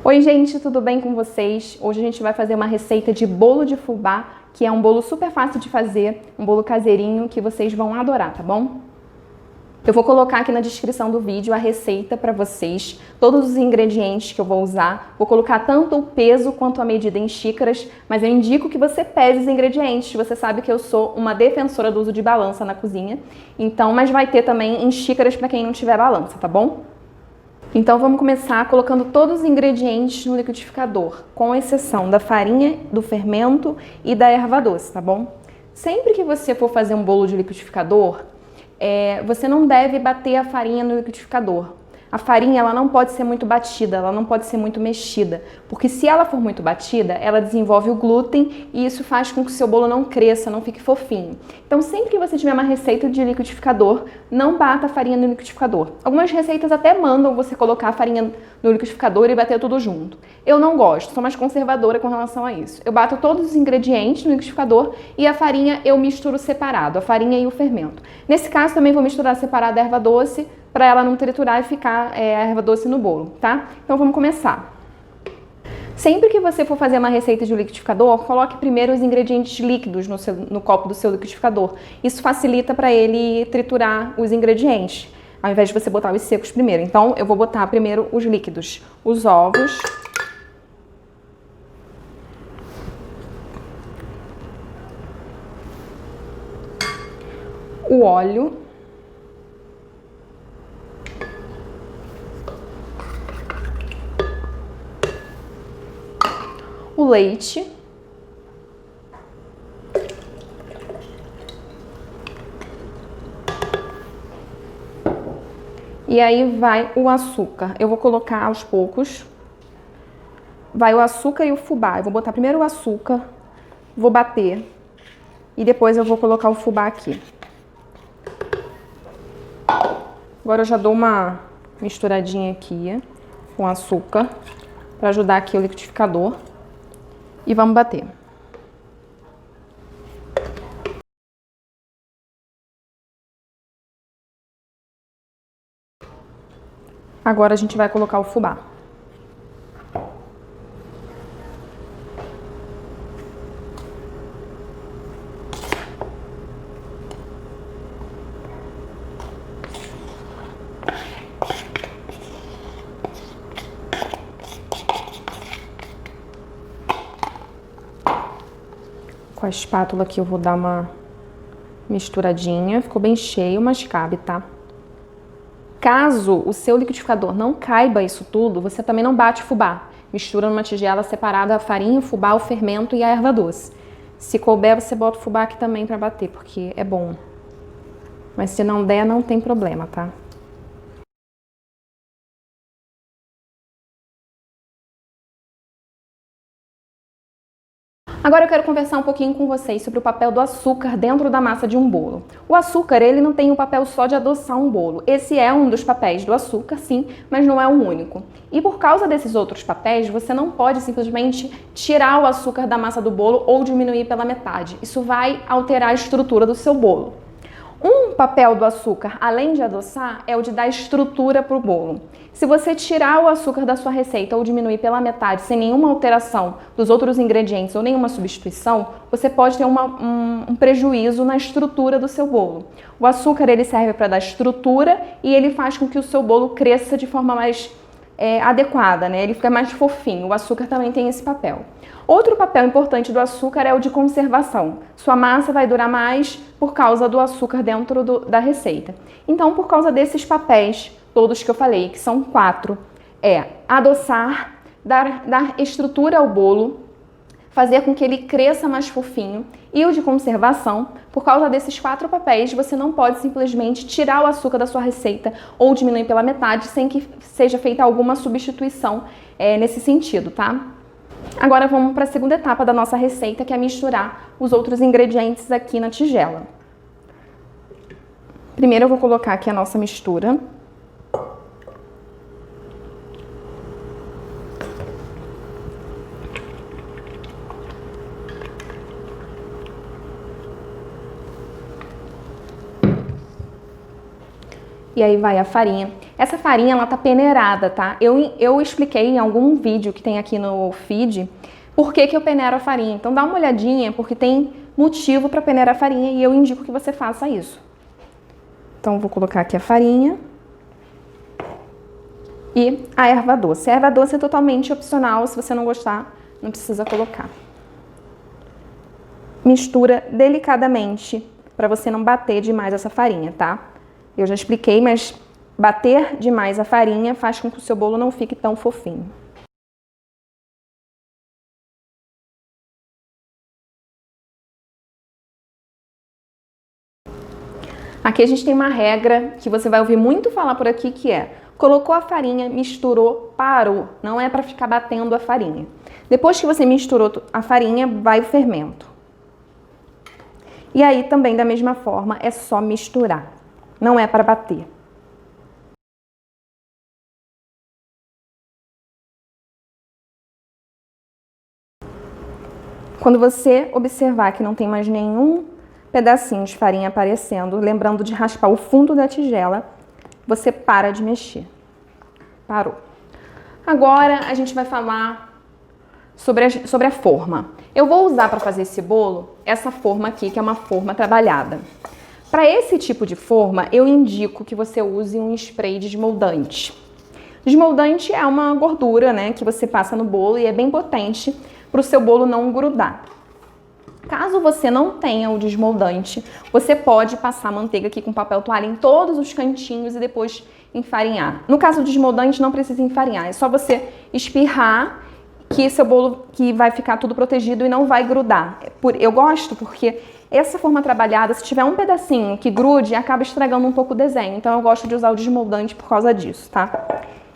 Oi gente, tudo bem com vocês? Hoje a gente vai fazer uma receita de bolo de fubá, que é um bolo super fácil de fazer, um bolo caseirinho que vocês vão adorar, tá bom? Eu vou colocar aqui na descrição do vídeo a receita para vocês, todos os ingredientes que eu vou usar. Vou colocar tanto o peso quanto a medida em xícaras, mas eu indico que você pese os ingredientes. Você sabe que eu sou uma defensora do uso de balança na cozinha, então, mas vai ter também em xícaras para quem não tiver balança, tá bom? Então vamos começar colocando todos os ingredientes no liquidificador, com exceção da farinha, do fermento e da erva doce, tá bom? Sempre que você for fazer um bolo de liquidificador, você não deve bater a farinha no liquidificador. A farinha ela não pode ser muito batida, ela não pode ser muito mexida, porque se ela for muito batida, ela desenvolve o glúten e isso faz com que o seu bolo não cresça, não fique fofinho. Então sempre que você tiver uma receita de liquidificador, não bata a farinha no liquidificador. Algumas receitas até mandam você colocar a farinha no liquidificador e bater tudo junto. Eu não gosto, sou mais conservadora com relação a isso. Eu bato todos os ingredientes no liquidificador e a farinha eu misturo separado, a farinha e o fermento. Nesse caso também vou misturar separado a erva doce, para ela não triturar e ficar a erva doce no bolo, tá? Então vamos começar. Sempre que você for fazer uma receita de liquidificador, coloque primeiro os ingredientes líquidos no copo do seu liquidificador. Isso facilita para ele triturar os ingredientes, ao invés de você botar os secos primeiro. Então eu vou botar primeiro os líquidos, os ovos, o óleo, o leite, e aí vai o açúcar. Eu vou colocar aos poucos. Vai o açúcar e o fubá. Eu vou botar primeiro o açúcar, vou bater e depois eu vou colocar o fubá aqui. Agora eu já dou uma misturadinha aqui com açúcar para ajudar aqui o liquidificador. E vamos bater. Agora a gente vai colocar o fubá. Com a espátula aqui eu vou dar uma misturadinha, ficou bem cheio, mas cabe, tá? Caso o seu liquidificador não caiba isso tudo, você também não bate fubá. Mistura numa tigela separada a farinha, o fubá, o fermento e a erva doce. Se couber, você bota o fubá aqui também pra bater, porque é bom. Mas se não der, não tem problema, tá? Agora eu quero conversar um pouquinho com vocês sobre o papel do açúcar dentro da massa de um bolo. O açúcar, ele não tem o papel só de adoçar um bolo. Esse é um dos papéis do açúcar, sim, mas não é o único. E por causa desses outros papéis, você não pode simplesmente tirar o açúcar da massa do bolo ou diminuir pela metade. Isso vai alterar a estrutura do seu bolo. Um papel do açúcar, além de adoçar, é o de dar estrutura para o bolo. Se você tirar o açúcar da sua receita ou diminuir pela metade sem nenhuma alteração dos outros ingredientes ou nenhuma substituição, você pode ter um prejuízo na estrutura do seu bolo. O açúcar ele serve para dar estrutura e ele faz com que o seu bolo cresça de forma mais adequada, né? Ele fica mais fofinho. O açúcar também tem esse papel. Outro papel importante do açúcar é o de conservação. Sua massa vai durar mais por causa do açúcar dentro da receita. Então, por causa desses papéis, todos que eu falei, que são 4, adoçar, dar estrutura ao bolo, fazer com que ele cresça mais fofinho, e o de conservação, por causa desses 4 papéis, você não pode simplesmente tirar o açúcar da sua receita ou diminuir pela metade sem que seja feita alguma substituição nesse sentido, tá? Agora vamos para a segunda etapa da nossa receita, que é misturar os outros ingredientes aqui na tigela. Primeiro eu vou colocar aqui a nossa mistura. E aí vai a farinha. Essa farinha, ela tá peneirada, tá? Eu expliquei em algum vídeo que tem aqui no feed por que eu peneiro a farinha. Então dá uma olhadinha, porque tem motivo para peneirar a farinha e eu indico que você faça isso. Então vou colocar aqui a farinha e a erva doce. A erva doce é totalmente opcional, se você não gostar, não precisa colocar. Mistura delicadamente para você não bater demais essa farinha, tá? Eu já expliquei, mas bater demais a farinha faz com que o seu bolo não fique tão fofinho. Aqui a gente tem uma regra que você vai ouvir muito falar por aqui, que é: colocou a farinha, misturou, parou. Não é para ficar batendo a farinha. Depois que você misturou a farinha, vai o fermento. E aí também da mesma forma é só misturar. Não é para bater. Quando você observar que não tem mais nenhum pedacinho de farinha aparecendo, lembrando de raspar o fundo da tigela, você para de mexer. Parou. Agora a gente vai falar sobre a forma. Eu vou usar para fazer esse bolo essa forma aqui, que é uma forma trabalhada. Para esse tipo de forma, eu indico que você use um spray desmoldante. Desmoldante é uma gordura, né, que você passa no bolo e é bem potente para o seu bolo não grudar. Caso você não tenha o desmoldante, você pode passar manteiga aqui com papel toalha em todos os cantinhos e depois enfarinhar. No caso do desmoldante, não precisa enfarinhar, é só você espirrar que seu bolo que vai ficar tudo protegido e não vai grudar. Eu gosto porque essa forma trabalhada, se tiver um pedacinho que grude, acaba estragando um pouco o desenho. Então eu gosto de usar o desmoldante por causa disso, tá?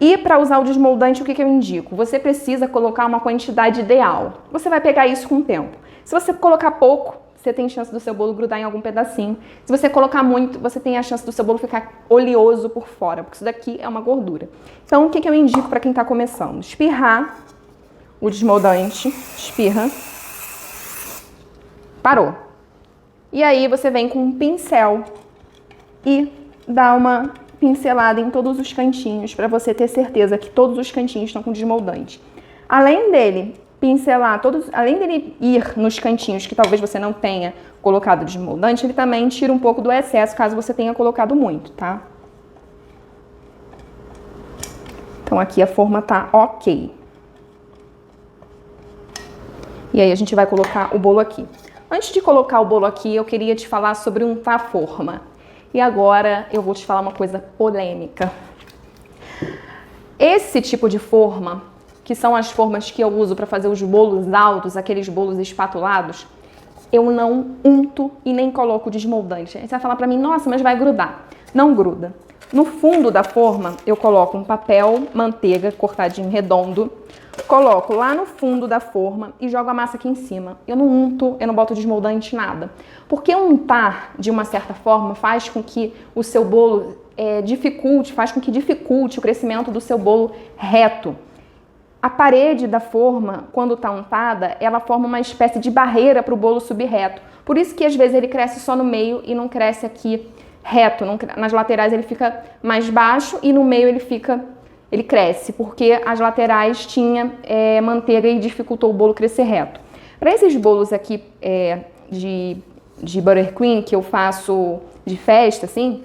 E para usar o desmoldante, o que eu indico? Você precisa colocar uma quantidade ideal. Você vai pegar isso com o tempo. Se você colocar pouco, você tem chance do seu bolo grudar em algum pedacinho. Se você colocar muito, você tem a chance do seu bolo ficar oleoso por fora, porque isso daqui é uma gordura. Então, o que eu indico para quem está começando? Espirrar o desmoldante, espirra, parou. E aí você vem com um pincel e dá uma pincelada em todos os cantinhos para você ter certeza que todos os cantinhos estão com desmoldante. Além dele pincelar além dele ir nos cantinhos que talvez você não tenha colocado desmoldante, ele também tira um pouco do excesso caso você tenha colocado muito, tá? Então aqui a forma tá ok. E aí a gente vai colocar o bolo aqui. Antes de colocar o bolo aqui, eu queria te falar sobre untar a forma. E agora eu vou te falar uma coisa polêmica. Esse tipo de forma, que são as formas que eu uso para fazer os bolos altos, aqueles bolos espatulados, eu não unto e nem coloco desmoldante. Aí você vai falar para mim: nossa, mas vai grudar. Não gruda. No fundo da forma, eu coloco um papel manteiga cortadinho redondo, coloco lá no fundo da forma e jogo a massa aqui em cima. Eu não unto, eu não boto desmoldante, nada. Porque untar, de uma certa forma, faz com que o seu bolo dificulte o crescimento do seu bolo reto. A parede da forma, quando está untada, ela forma uma espécie de barreira para o bolo subir reto. Por isso que às vezes ele cresce só no meio e não cresce aqui reto. Nas laterais ele fica mais baixo e no meio ele cresce, porque as laterais tinha manteiga e dificultou o bolo crescer reto. Para esses bolos aqui de buttercream que eu faço de festa, assim,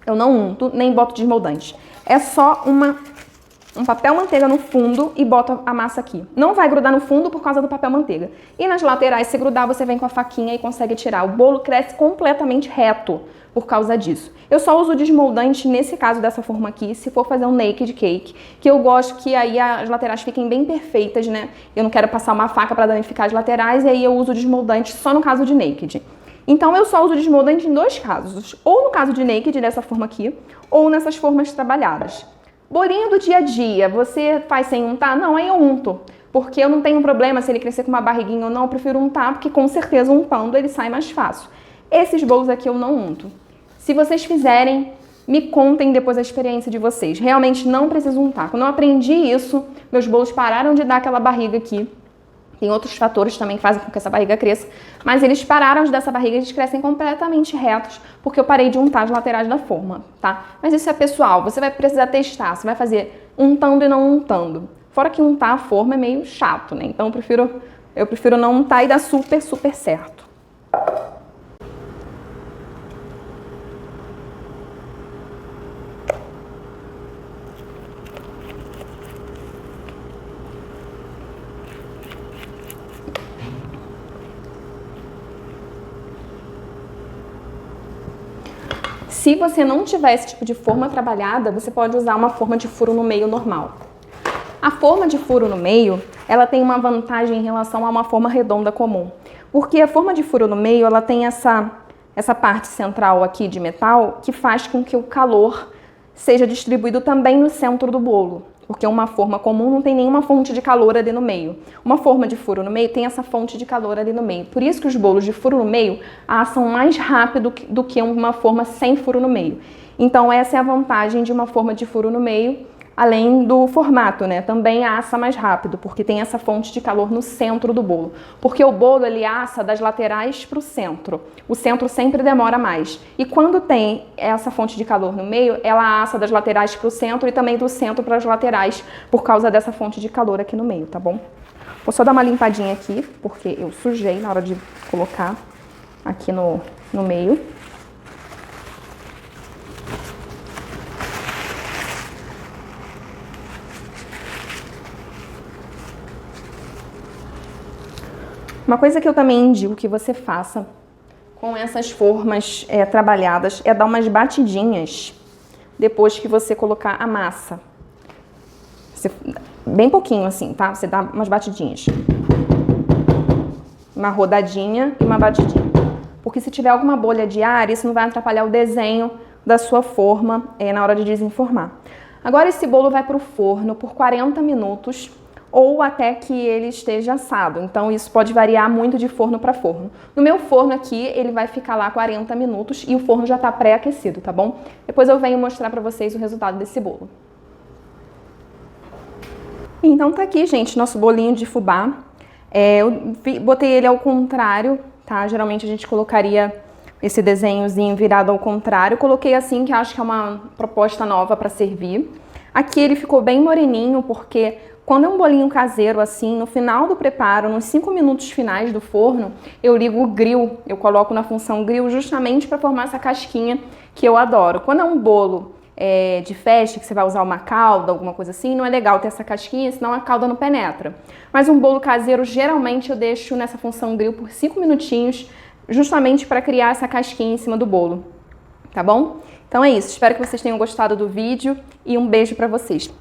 eu não unto nem boto desmoldante. É só um papel manteiga no fundo e bota a massa aqui. Não vai grudar no fundo por causa do papel manteiga. E nas laterais, se grudar, você vem com a faquinha e consegue tirar. O bolo cresce completamente reto por causa disso. Eu só uso desmoldante nesse caso dessa forma aqui, se for fazer um naked cake, que eu gosto que aí as laterais fiquem bem perfeitas, né? Eu não quero passar uma faca para danificar as laterais, e aí eu uso desmoldante só no caso de naked. Então eu só uso desmoldante em dois casos, ou no caso de naked, dessa forma aqui, ou nessas formas trabalhadas. Bolinho do dia a dia, você faz sem untar? Não, aí eu unto, porque eu não tenho problema se ele crescer com uma barriguinha ou não, eu prefiro untar, porque com certeza untando ele sai mais fácil. Esses bolos aqui eu não unto. Se vocês fizerem, me contem depois a experiência de vocês. Realmente não preciso untar. Quando eu aprendi isso, meus bolos pararam de dar aquela barriga aqui Tem outros fatores também que fazem com que essa barriga cresça, mas eles pararam de dar essa barriga e eles crescem completamente retos, porque eu parei de untar as laterais da forma, tá? Mas isso é pessoal, você vai precisar testar, você vai fazer untando e não untando. Fora que untar a forma é meio chato, né? Então eu prefiro não untar e dar super, super certo. Se você não tiver esse tipo de forma trabalhada, você pode usar uma forma de furo no meio normal. A forma de furo no meio, ela tem uma vantagem em relação a uma forma redonda comum. Porque a forma de furo no meio, ela tem essa parte central aqui de metal que faz com que o calor seja distribuído também no centro do bolo. Porque uma forma comum não tem nenhuma fonte de calor ali no meio. Uma forma de furo no meio tem essa fonte de calor ali no meio. Por isso que os bolos de furo no meio assam mais rápido do que uma forma sem furo no meio. Então essa é a vantagem de uma forma de furo no meio, além do formato, né? Também assa mais rápido, porque tem essa fonte de calor no centro do bolo. Porque o bolo, ele assa das laterais para o centro. O centro sempre demora mais. E quando tem essa fonte de calor no meio, ela assa das laterais para o centro e também do centro para as laterais, por causa dessa fonte de calor aqui no meio, tá bom? Vou só dar uma limpadinha aqui, porque eu sujei na hora de colocar aqui no meio. Uma coisa que eu também indico que você faça com essas formas trabalhadas é dar umas batidinhas depois que você colocar a massa. Bem pouquinho assim, tá? Você dá umas batidinhas. Uma rodadinha e uma batidinha. Porque se tiver alguma bolha de ar, isso não vai atrapalhar o desenho da sua forma na hora de desenformar. Agora esse bolo vai para o forno por 40 minutos. Ou até que ele esteja assado. Então isso pode variar muito de forno para forno. No meu forno aqui, ele vai ficar lá 40 minutos e o forno já está pré-aquecido, tá bom? Depois eu venho mostrar para vocês o resultado desse bolo. Então tá aqui, gente, nosso bolinho de fubá. Eu botei ele ao contrário, tá? Geralmente a gente colocaria esse desenhozinho virado ao contrário. Coloquei assim, que acho que é uma proposta nova para servir. Aqui ele ficou bem moreninho, porque quando é um bolinho caseiro assim, no final do preparo, nos 5 minutos finais do forno, eu ligo o grill, eu coloco na função grill justamente para formar essa casquinha que eu adoro. Quando é um bolo de festa, que você vai usar uma calda, alguma coisa assim, não é legal ter essa casquinha, senão a calda não penetra. Mas um bolo caseiro, geralmente eu deixo nessa função grill por 5 minutinhos, justamente para criar essa casquinha em cima do bolo, tá bom? Então é isso, espero que vocês tenham gostado do vídeo e um beijo para vocês.